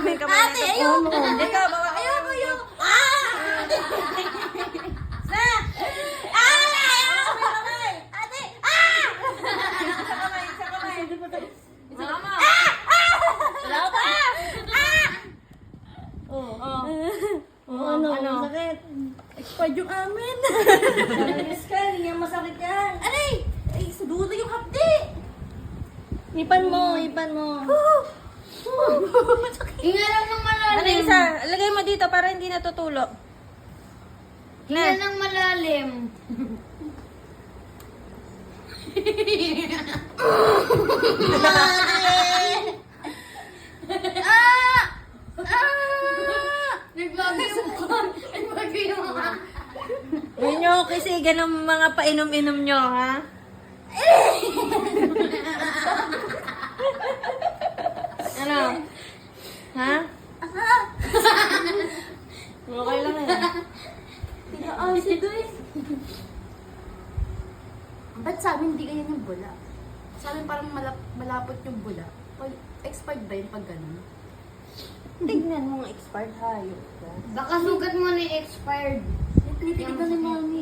mo yung kamay Ate, nito. ayoko. Ikaw, bawa ka. Ayoko yun. Sa! Ate! Sa kamay, sa kamay. Mama. Wala pa! Ano? Sakit. Expired yung amin. Narinis ka, hindi niya masakit yan. Aray! Ay, sudulo yung hapdi! Ipan mo. Hinga lang ng malalim. Ano isa? Lagay mo dito para hindi natutulo. Hinga ng malalim. Nagbago yung mukha. Nagbago yung mukha. Yun nyo kasi ganun mga painom-inom nyo, ha? Ano? Ha? Okay lang eh. Pinaasin doon. Ba't sa amin hindi ganyan yung bula? Sa amin parang malapot yung bula. Expired ba yun pag ganun? Tignan mo ang expired hayop ka. Baka sugat mo na yung expired. Tinitignan ni Mami.